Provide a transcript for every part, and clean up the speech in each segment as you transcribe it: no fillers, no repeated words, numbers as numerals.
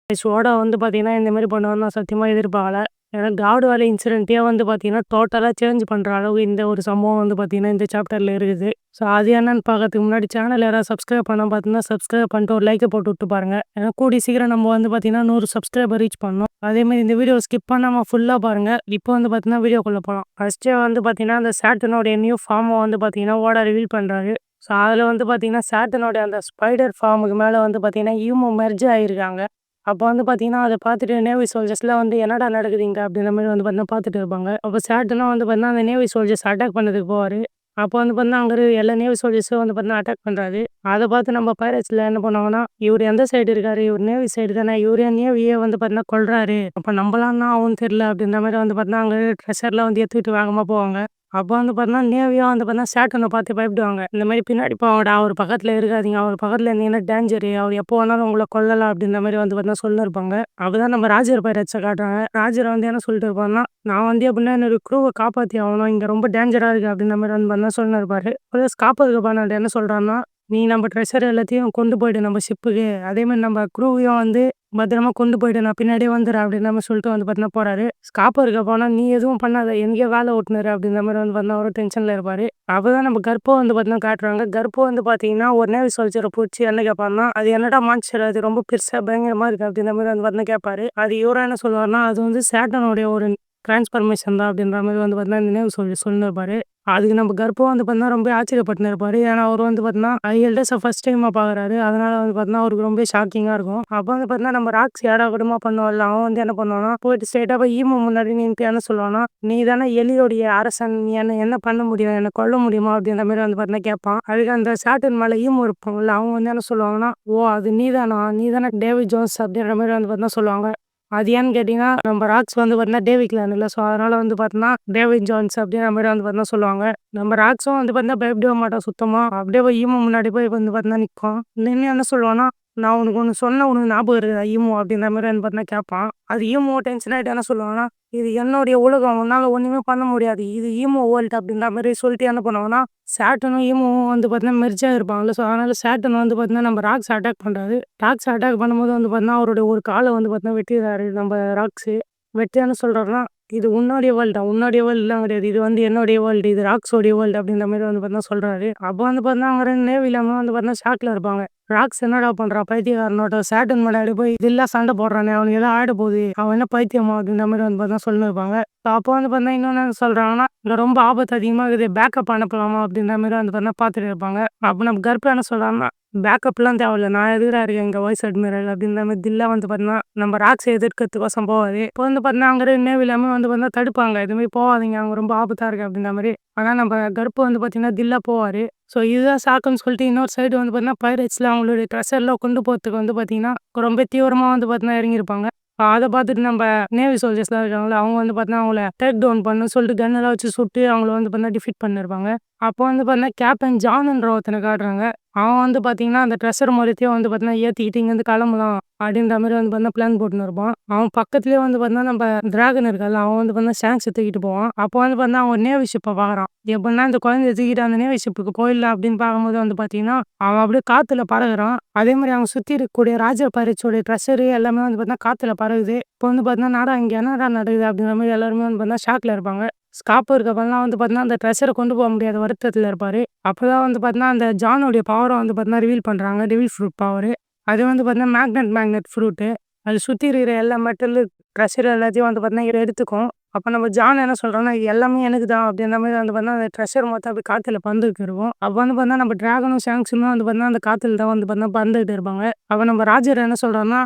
Soda வந்து பார்த்தீங்கன்னா, இந்த மாரி பண்ணுவாருன்னு நான் சத்தியமா எதிர்பார்க்கல. ஏன்னா காட் வேலி இன்சிடென்ட்டே வந்து பார்த்தீங்கன்னா, டோட்டலா சேஞ்ச் பண்ற அளவு இந்த ஒரு சம்பவம் வந்து பார்த்தீங்கன்னா, இந்த சாப்டர்ல இருக்குது. ஸோ அது என்னன்னு பார்க்கறதுக்கு முன்னாடி சேனல் யாராவது சப்ஸ்கிரைப் பண்ணாம பார்த்தீங்கன்னா, சப்ஸ்கிரைப் பண்ணிட்டு ஒரு லைக்க போட்டு விட்டு பாருங்க. ஏன்னா கூடிய சீக்கிரம் நம்ம வந்து பார்த்தீங்கன்னா, 100 சப்ஸ்கிரைபர் ரீச் பண்ணணும். அதேமாரி இந்த வீடியோ ஸ்கிப் பண்ணாம ஃபுல்லா பாருங்க. இப்போ வந்து பார்த்தீங்கன்னா, வீடியோக்குள்ள போலாம். ஃபர்ஸ்ட்டே வந்து பார்த்தீங்கன்னா, அந்த சாட்டர்னுடைய நியூ ஃபார்ம வந்து பார்த்தீங்கன்னா, ஓடா ரிவீல் பண்றாரு. ஸோ அதில வந்து பார்த்தீங்கன்னா, சாட்டர்னுடைய அந்த ஸ்பைடர் ஃபார்முக்கு மேல வந்து பார்த்தீங்கன்னா, ஈமோ மெர்ஜ் ஆயிருக்காங்க. அப்போ வந்து பார்த்தீங்கன்னா, அத பார்த்துட்டு நேவி சோல்ஜர்ஸ்லாம் வந்து "என்னடா நடக்குது இங்க?" அப்படின்ற மாரி வந்து பார்த்தீங்கன்னா பார்த்துட்டு இருப்பாங்க. அப்போ சார்ட்டனும் வந்து பார்த்தீங்கன்னா, அந்த நேவி சோல்ஜர்ஸ் அட்டாக் பண்ணதுக்கு போவாரு. அப்போ வந்து பார்த்தீங்கன்னா, அங்க இருக்க எல்லா நேவி சோல்ஜர்ஸும் வந்து பார்த்தீங்கன்னா அட்டாக் பண்றாரு. அத பார்த்து நம்ம பைரட்ஸ்ல என்ன பண்ணுவாங்கன்னா, "இவரு எந்த சைடு இருக்காரு? இவரு நேவி சைடு தானே. இவரு ஏன் நேவியே வந்து பார்த்தீங்கன்னா கொல்றாரு. அப்ப நம்பலாம் என்ன ஆகும்னு தெரியல." அப்படின்ற மாரி வந்து பார்த்தீங்கன்னா, அங்க ட்ரெஷர்லாம் வந்து எடுத்துக்கிட்டு வேகமா போவாங்க. அப்போ வந்து பார்த்தீங்கன்னா, நேவியும் வந்து பார்த்தீங்கன்னா, சாட்டர்ன பார்த்து பயப்படுவாங்க. இந்த மாரி "பின்னாடி போங்கடா, அவரு பக்கத்துல இருக்காதீங்க. அவரு பக்கத்துல இருந்தீங்கன்னா டேஞ்சரு. அவரு எப்போ வேணாலும் உங்கள கொல்லலாம்." அப்படின்ற மாரி வந்து பார்த்தீங்கன்னா சொல்லின்னு இருப்பாங்க. அப்பதான் நம்ம ராஜர் பைரட்ஸ காட்டுறாங்க. ராஜர் வந்து என்ன சொல்லிட்டு இருப்பாருன்னா, "நான் வந்து எப்படின்னா என்னோட க்ரூவ காப்பாத்தி ஆகணும். இங்க ரொம்ப டேஞ்சரா இருக்கு." அப்படின்ற மாரி வந்து பார்த்தீங்கன்னா சொல்லின்னு இருப்பாரு. போலீஸ் காப்பாத்துக்க பண்ணவன்ட்ட என்ன சொல்றாருன்னா, "நீ நம்ம ட்ரெஷர் எல்லாத்தையும் கொண்டு போயிடு நம்ம ஷிப்புக்கு. அதேமாரி நம்ம க்ரூவையும் வந்து பத்திரமா கொண்டு போயிடு. நான் பின்னாடியே வந்துடுறேன்." அப்படின்ற மாரி சொல்லிட்டு வந்து பார்த்தீங்கன்னா போறாரு. காப்பருக்கு போனா, "நீ எதுவும் பண்ணாத. எங்கேயோ வேல ஓட்டுனுரு." அப்படின்ற மாரி வந்து பார்த்தீங்கன்னா அவரும் டென்ஷன்ல இருப்பாரு. அப்பதான் நம்ம கர்ப்போ வந்து பார்த்தீங்கன்னா காட்டுறாங்க. கர்ப்போ வந்து பார்த்தீங்கன்னா, ஒரு நேவி சோல்ஜர புடிச்சு என்ன கேட்பார்ன்னா, "அது என்னடா மான்ஸ்டர் அது ரொம்ப பெருசா பயங்கரமா இருக்கு." அப்படின்ற மாரி வந்து பார்த்தீங்கன்னா கேட்பாரு. அது இவரும் என்ன சொல்லுவாருன்னா, "அது வந்து சேட்டனுடைய ஒரு டிரான்ஸ்ஃபர்மேஷன் தான்." அப்படின்ற மாரி வந்து பார்த்தீங்கன்னா இந்த நேவி சோல்ஜர் சொல்லின்னு இருப்பாரு. அதுக்கு நம்ம கர்ப்பம் வந்து பார்த்தீங்கன்னா ரொம்ப ஆச்சரியப்பட்டுன்னு இருப்பாரு. ஏன்னா அவரு வந்து பார்த்தீங்கன்னா, எல்டர்ஸ ஃபர்ஸ்ட் டைமா பார்க்குறாரு. அதனால வந்து பார்த்தீங்கன்னா அவருக்கு ரொம்ப ஷாக்கிங்கா இருக்கும். அப்ப வந்து பார்த்தீங்கன்னா நம்ம ராக்ஸ் ஏடாகூடமா பண்ணுவான்ல, அவன் வந்து என்ன பண்ணுவான்னா, போயிட்டு ஸ்ட்ரெயிட்டா போய் ஈமு முன்னாடி நின்னுட்டு என்ன சொல்லுவான்னா, "நீ தானே எலியோடைய அரசன். நீ என்ன பண்ண முடியும்? என்ன கொல்ல முடியுமா?" அப்படின்ற மாரி வந்து பார்த்தீங்கன்னா கேட்பான். அதுக்கு அந்த சாட்டன் மேல ஈமு இருப்பாங்கல்ல, அவங்க வந்து என்ன சொல்லுவாங்கன்னா, "ஓ! அது நீதானா? நீ தானே டேவிட் ஜோன்ஸ்." அப்படின்ற மாரி வந்து பார்த்தீங்கன்னா சொல்லுவாங்க. அது ஏன்னு கேட்டீங்கன்னா, நம்ம ராக்ஸ் வந்து பார்த்தீங்கன்னா டேவி கிளான் இல்ல. ஸோ, அதனால வந்து பார்த்தீங்கன்னா, டேவிட் ஜோன்ஸ் அப்படின்ற மாரி வந்து பார்த்தீங்கன்னா சொல்லுவாங்க. நம்ம ராக்ஸும் வந்து பார்த்தீங்கன்னா பயப்படவே மாட்டான் சுத்தமா. அப்படியே போய் ஈமு முன்னாடி போய் வந்து பார்த்தீங்கன்னா நிக்கும். நின்னு என்ன சொல்லுவான்னா, "நான் உனக்கு ஒண்ணு சொன்னேன். உனக்கு ஞாபகம் இருக்குதா ஈமு?" அப்படின்ற மாரி வந்து பார்த்தீங்கன்னா கேட்பான். அது ஈமு டென்ஷன் ஆயிட்டு என்ன சொல்லுவான்னா, "இது என்னுடைய உலகம். உன்னால ஒண்ணுமே பண்ண முடியாது. இது ஈமு வேர்ல்ட்." அப்படின்ற மாரி சொல்லிட்டு என்ன பண்ணுவாங்கன்னா, சேட்டனும் ஈமுவும் வந்து பார்த்தீங்கன்னா மெர்ஜ் ஆயிருப்பாங்கல்ல. ஸோ, அதனால சேட்டன் வந்து பார்த்தீங்கன்னா நம்ம ராக்ஸ அட்டாக் பண்றாரு. ராக்ஸ அட்டாக் பண்ணும்போது வந்து பார்த்தீங்கன்னா, அவருடைய ஒரு கால வந்து பார்த்தீங்கன்னா வெட்டிறாரு நம்ம ராக்ஸு. வெட்டி என்ன சொல்றாருன்னா, "இது உன்னுடைய வேர்ல்டா? உன்னுடைய வேர்ல்டுலாம் கிடையாது. இது வந்து என்னுடைய வேர்ல்டு. இது ராக்ஸோடைய வேர்ல்டு." அப்படின்ற மாரி வந்து பார்த்தீங்கன்னா சொல்றாரு. அப்போ வந்து பார்த்தீங்கன்னா, அங்க 2 நேவில வந்து பார்த்தீங்கன்னா ஷாக்ல இருப்பாங்க. ராக்ஸ் என்னடா பண்றான் பைத்தியக்காரனாட்டம் சேட்டன் முன்னாடி போய் தில்லா சண்டை போடுறானே, அவனுக்கு ஏதோ ஆயிட போகுது. அவன் என்ன பைத்தியமா? அப்படின்ற மாரி வந்து பார்த்தீங்கன்னா சொல்லின்னு இருப்பாங்க. அப்போ வந்து பார்த்தீங்கன்னா, இன்னொன்னு என்ன சொல்றாங்கன்னா, "இங்க ரொம்ப ஆபத்து அதிகமா இருக்குது. பேக்கப் அனுப்பலாமா?" அப்படின்ற மாரி வந்து பார்த்தீங்கன்னா பார்த்துட்டு இருப்பாங்க. அப்போ நம்ம கருப்பு என்ன சொல்றான்னா, "பேக்கப்லாம் தேவையில்ல. நான் எதுக்குடா இருக்கேன் இங்க வைஸ் அட்மிரல்." அப்படின்ற மாரி தில்லா வந்து பார்த்தீங்கன்னா, நம்ம ராக்ஸ எதிர்க்கிறதுக்கோசரம் போவாரு. இப்போ வந்து பார்த்தீங்கன்னா, அங்க இருக்க நேவி எல்லாமே வந்து பார்த்தீங்கன்னா தடுப்பாங்க. "இது மாரி போகாதீங்க. அங்க ரொம்ப ஆபத்தா இருக்கு." அப்படின்ற மாரி. ஆனா நம்ம கருப்பு வந்து பார்த்தீங்கன்னா தில்லா போவாரு. ஸோ இதுதான் சாக்குன்னு சொல்லிட்டு இன்னொரு சைடு வந்து பார்த்தீங்கன்னா, பைரட்ஸ்ல அவங்களுடைய ட்ரெஷர்லாம் கொண்டு போறதுக்கு வந்து பார்த்தீங்கன்னா, ரொம்ப தீவிரமா வந்து பார்த்தீங்கன்னா இறங்கியிருப்பாங்க. அத பார்த்துட்டு நம்ம நேவி சோல்ஜர்ஸ்லாம் இருக்காங்கல்ல, அவங்க வந்து பார்த்தீங்கன்னா, அவங்கள டேக் டவுன் பண்ணணும்னு சொல்லிட்டு கன்னெல்லாம் வச்சு சுட்டு அவங்கள வந்து பார்த்தீங்கன்னா டிஃபீட் பண்ணிருப்பாங்க. அப்போ வந்து பார்த்தீங்கன்னா, கேப்டன் ஜான்ன்ற ஒருத்தன காட்டுறாங்க. அவன் வந்து பார்த்தீங்கன்னா, அந்த ட்ரெஷர் மொத்தத்தையும் வந்து பார்த்தீங்கன்னா ஏத்திக்கிட்டு இங்கேருந்து கிளம்பலாம் அப்படின்ற மாரி வந்து பார்த்தீங்கன்னா பிளான் போட்டுன்னு இருப்பான். அவன் பக்கத்துலயே வந்து பார்த்தீங்கன்னா, நம்ம டிராகன் இருக்கான்ல, அவன் வந்து பார்த்தீங்கன்னா ஷாங்க்ஸ தூக்கிட்டு போவான். அப்போ வந்து பார்த்தீங்கன்னா, அவன் நேவி ஷிப்ப பார்க்குறான். எப்படின்னா இந்த குழந்தைய தூக்கிட்டு அந்த நேவி ஷிப்புக்கு போயிடலாம் அப்படின்னு பார்க்கும்போது வந்து பார்த்தீங்கன்னா, அவன் அப்படியே காத்துல பறக்குறான். அதே மாரி அவங்க சுத்தி இருக்கக்கூடிய ராஜ பைரட்ஸோட ட்ரெஷரு எல்லாமே வந்து பார்த்தீங்கன்னா காத்துல பறக்குது. இப்போ வந்து பார்த்தீங்கன்னா, "என்னடா இங்க என்னடா நடக்குது?" அப்படின்ற மாரி எல்லாருமே வந்து பார்த்தீங்கன்னா ஷாக்ல இருப்பாங்க. ஸ்காப்பு இருக்கப்பலாம் வந்து பார்த்தீங்கன்னா, அந்த ட்ரெஷர கொண்டு போக முடியாத வருத்தத்துல இருப்பாரு. அப்பதான் வந்து பார்த்தீங்கன்னா, அந்த ஜானுடைய பவர வந்து பார்த்தீங்கன்னா ரிவீல் பண்றாங்க. Devil fruit power. அது வந்து பார்த்தீங்கன்னா, மேக்னெட் ஃப்ரூட்டு. அது சுத்தி இருக்கிற எல்லா மெட்டலு ட்ரெஷர் எல்லாத்தையும் வந்து பார்த்தீங்கன்னா எடுத்துக்கும். அப்ப நம்ம ஜான் என்ன சொல்றான்னா, "இது எல்லாமே எனக்கு தான்." அப்படின்ற மாரி வந்து பார்த்தீங்கன்னா, அந்த ட்ரெஷர் மொத்தம் அப்படியே காத்துல பறந்துகிட்டு இருக்கும். அப்ப வந்து பார்த்தீங்கன்னா, நம்ம டிராகனும், ஷாங்க்ஸுமே வந்து பார்த்தீங்கன்னா, அந்த காத்துல தான் வந்து பார்த்தீங்கன்னா பறந்துகிட்டு இருப்பாங்க. அப்ப நம்ம ராஜர் என்ன சொல்றான்னா,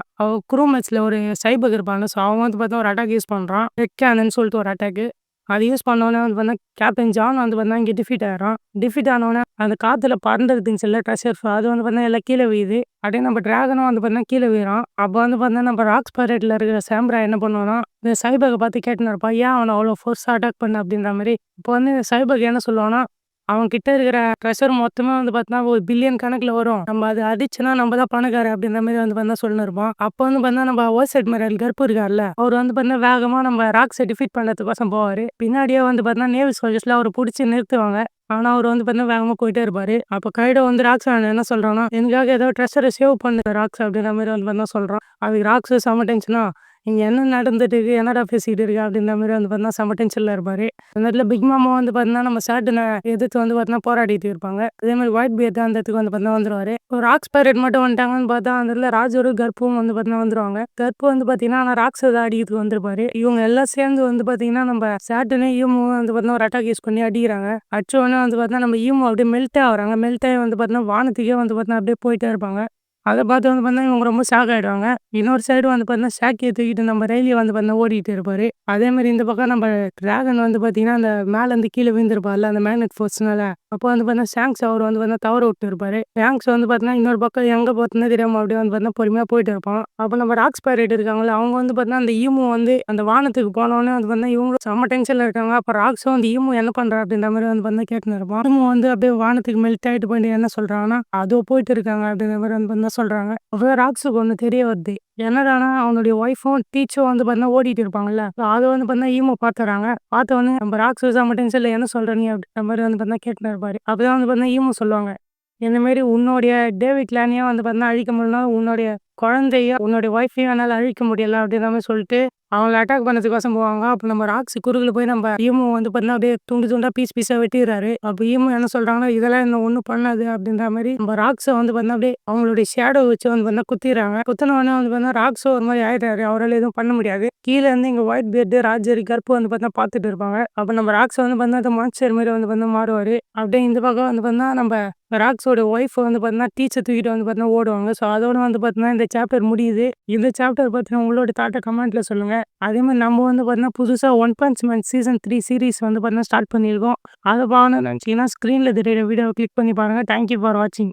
க்ரூ மேட்ச்ல ஒரு சைபக் இருப்பான்ல, ஸோ அவன் வந்து பார்த்தீங்கன்னா ஒரு அட்டாக் யூஸ் பண்றான். ரெட் கேனன்னு சொல்லிட்டு ஒரு அட்டாக்கு. அது யூஸ் பண்ணோனே வந்து பார்த்தீங்கன்னா, கேப்டன் ஜான் வந்து பார்த்தீங்கன்னா இங்க டிஃபீட் ஆயிடுறான். டிஃபீட் ஆனோனே அந்த காத்துல பறந்துட்டு இருந்துச்சுல்ல ட்ரெஷர், அது வந்து பார்த்தீங்கன்னா எல்லாம் கீழ விழுது. அப்படியே நம்ம டிராகனும் வந்து பார்த்தீங்கன்னா கீழ விழுறான். அப்ப வந்து பார்த்தீங்கன்னா, நம்ம ராக்ஸ் பைரேட்ல இருக்கிற சாம்ரா என்ன பண்ணுவான்னா, இந்த சைபக பார்த்து கேட்டுன்னு இருப்பான். "ஏன் அவன அவ்வளோ ஃபோர்ஸா அட்டாக் பண்ண?" அப்படின்ற மாரி. இப்போ வந்து இந்த சைபக் என்ன சொல்லுவான்னா, அவன் கிட்ட இருக்கிற ட்ரெஷர் மொத்தமே வந்து பார்த்தீங்கன்னா, ஒரு பில்லியன் கணக்குல வரும். நம்ம அத அடிச்சோம்னா நம்ம தான் பணக்காரன் அப்படின்ற மாரி வந்து பார்த்தீங்கன்னா சொல்லின்னு இருப்பான். அப்போ வந்து பார்த்தீங்கன்னா, நம்ம ஓசெட் அட்மிரல் கருப்பு இருக்கார்ல, அவரு வந்து பார்த்தீங்கன்னா வேகமா நம்ம ராக்ஸ டிஃபீட் பண்றதுக்கோசரம் போவாரு. பின்னாடியே வந்து பார்த்தீங்கன்னா, நேவி சோல்ஜர்ஸ்லாம் அவர புடிச்சு நிறுத்துவாங்க. ஆனா, அவரு வந்து பார்த்தீங்கன்னா வேகமா போயிட்டே இருப்பாரு. அப்ப கைடோ வந்து ராக்ஸ என்ன சொல்றான்னா, "எனக்காக ஏதோ ட்ரெஷர சேவ் பண்ணு ராக்ஸ்" அப்படின்ற மாரி வந்து பார்த்தீங்கன்னா சொல்றான். அதுக்கு ராக்ஸு செம டென்ஷனா, "இங்க என்ன நடந்துட்டு இருக்கு? என்னடா பேசிக்கிட்டு இருக்க?" அப்படின்ற மாரி வந்து பார்த்தீங்கன்னா செம டென்ஷன்ல இருப்பாரு. அந்த இடத்துல பிக் மாமா வந்து பார்த்தீங்கன்னா, நம்ம சார்ட்டன எதிர்த்து வந்து பார்த்தீங்கன்னா போராடிட்டு இருப்பாங்க. அதே மாரி ஒயிட் பியர்ட் அந்த இடத்துக்கு வந்து பார்த்தீங்கன்னா வந்துருவாரு. ஒரு ராக்ஸ் பைரேட் மட்டும் வந்துட்டாங்கன்னு பார்த்தா, அந்த இடத்துல ராஜரும், கர்ப்பும் வந்து பார்த்தீங்கன்னா வந்துருவாங்க. கர்ப்பு வந்து பார்த்தீங்கன்னா, ஆனா ராக்ஸ அடிக்கிறதுக்கு வந்திருப்பாரு. இவங்க எல்லாம் சேர்ந்து வந்து பார்த்தீங்கன்னா, நம்ம சார்ட்டனு, ஈமுவும் வந்து பார்த்தீங்கன்னா ஒரு அட்டாக் யூஸ் பண்ணி அடிக்கிறாங்க. அடிச்ச உடனே வந்து பார்த்தீங்கன்னா, நம்ம ஈமு அப்படியே மெல்ட்டே ஆகுறாங்க. மெல்ட் ஆகி வந்து பார்த்தீங்கன்னா, வானத்துக்கே வந்து பார்த்தீங்கன்னா அப்படியே போயிட்டே இருப்பாங்க. அத பார்த்து வந்து பார்த்தீங்கன்னா, இவங்க ரொம்ப ஷாக் ஆயிடுவாங்க. இன்னொரு சைடு வந்து பார்த்தீங்கன்னா, ஷாக்கிய தூக்கிட்டு நம்ம ரெய்லி வந்து பார்த்தீங்கன்னா ஓடிட்டு இருப்பாரு. அதேமாரி இந்த பக்கம் நம்ம டிராகன் வந்து பார்த்தீங்கன்னா, அந்த மேலேருந்து கீழ விழுந்திருப்பார்ல, அந்த மேக்னெட் ஃபோர்ஸ்னால. அப்போ வந்து பார்த்தீங்கன்னா, ஷாங்க்ஸ் அவரு வந்து பார்த்தீங்கன்னா தவற விட்டு இருப்பாரு. ஷாங்க்ஸ் வந்து பார்த்தீங்கன்னா, இன்னொரு பக்கம் எங்க போறதுன்னே தெரியாம அப்படியே வந்து பார்த்தீங்கன்னா, பொறுமையா போயிட்டு இருப்பான். அப்போ நம்ம ராக்ஸ் பைரேட் இருக்காங்கல்ல, அவங்க வந்து பார்த்தீங்கன்னா, அந்த ஈமு வந்து அந்த வானத்துக்கு போனோனே வந்து பார்த்தீங்கன்னா, இவங்களும் செம்ம டென்ஷன்ல இருக்காங்க. அப்போ ராக்ஸும் அந்த ஈமு என்ன பண்றா? அப்படின்ற மாரி வந்து பார்த்தீங்கன்னா கேட்டுன்னு இருப்பான். ஈமு வந்து அப்படியே வானத்துக்கு மெல்ட் ஆயிட்டு போயிட்டு என்ன சொல்றாங்கன்னா, "அதோ போயிட்டு இருக்காங்க" அப்படின்ற மாரி வந்து பார்த்தீங்கன்னா சொல்றாங்க. அப்பதான் ராக்ஸுக்கு ஒண்ணு தெரிய வருது. என்னடான்னா, அவனுடைய ஒய்ஃபும், டீச்சும் வந்து பார்த்தீங்கன்னா ஓடிட்டு இருப்பாங்கல்ல. அத வந்து பார்த்தீங்கன்னா ஈமோ பாத்துர்றாங்க. பாத்தவுடனே நம்ம ராக்ஸு செம்ம டென்ஷன்ல என்ன சொல்ற நீ? அப்படின்ற மாரி வந்து பார்த்தீங்கன்னா கேட்டுன்னு இருப்பாரு. அப்பதான் வந்து பார்த்தீங்கன்னா ஈமோ சொல்லுவாங்க. இந்த மாரி உன்னுடைய டேவிட் கிளானையும் வந்து பார்த்தீங்கன்னா அழிக்க முடியலனா, உன்னுடைய குழந்தையும், உன்னுடைய ஒய்ஃபையும் என்னால அழிக்க முடியல அப்படின்ற மாரி சொல்லிட்டு, அவங்கள அட்டாக் பண்ணதுக்கோசரம் போவாங்க. அப்ப நம்ம ராக்ஸ் குறுக்குல போய் நம்ம ஈமு வந்து பார்த்தீங்கன்னா அப்படியே துண்டு துண்டா பீஸ் பீஸா வெட்டிர்றாரு. அப்ப ஈமு என்ன சொல்றாங்கன்னா, இதெல்லாம் என்ன ஒண்ணும் பண்ணாது அப்படின்ற மாரி நம்ம ராக்ஸ வந்து பார்த்தீங்கன்னா அப்படியே அவங்களுடைய ஷேடோ வச்சு வந்து பார்த்தீங்கன்னா குத்திர்றாங்க. குத்துன உடனே வந்து பார்த்தீங்கன்னா ராக்ஸும் ஒரு மாரி ஆயிடுறாரு. அவரால எதுவும் பண்ண முடியாது. கீழ இருந்து இங்க ஒயிட் பியர்டு, ராஜர், கருப்பு வந்து பார்த்தீங்கன்னா பார்த்துட்டு இருப்பாங்க. அப்ப நம்ம ராக்ஸ வந்து பார்த்தீங்கன்னா அந்த மான்ஸ்டர் மாரி வந்து பார்த்தீங்கன்னா மாறுவாரு. அப்படியே இந்த பக்கம் வந்து பார்த்தீங்கன்னா நம்ம ராக்ஸோட ஒய்ஃப் வந்து பார்த்தீங்கன்னா டீச்ச தூக்கிட்டு வந்து பார்த்தீங்கன்னா ஓடுவாங்க. ஸோ அதோட வந்து பார்த்தீங்கன்னா இந்த சாப்டர் முடியுது. இந்த சாப்டர் பத்தின உங்களோட தாட்ட கமெண்ட்ல சொல்லுங்க. அதேமாரி நம்ம வந்து பார்த்தீங்கன்னா புதுசா One Punch Man season 3 series வந்து பார்த்தீங்கன்னா ஸ்டார்ட் பண்ணியிருக்கோம். அத பார்க்கணும்னு நினச்சீங்கன்னா ஸ்க்ரீன்ல தெரியிற வீடியோவ கிளிக் பண்ணி பாருங்க. தேங்க் யூ ஃபார் வாட்சிங்.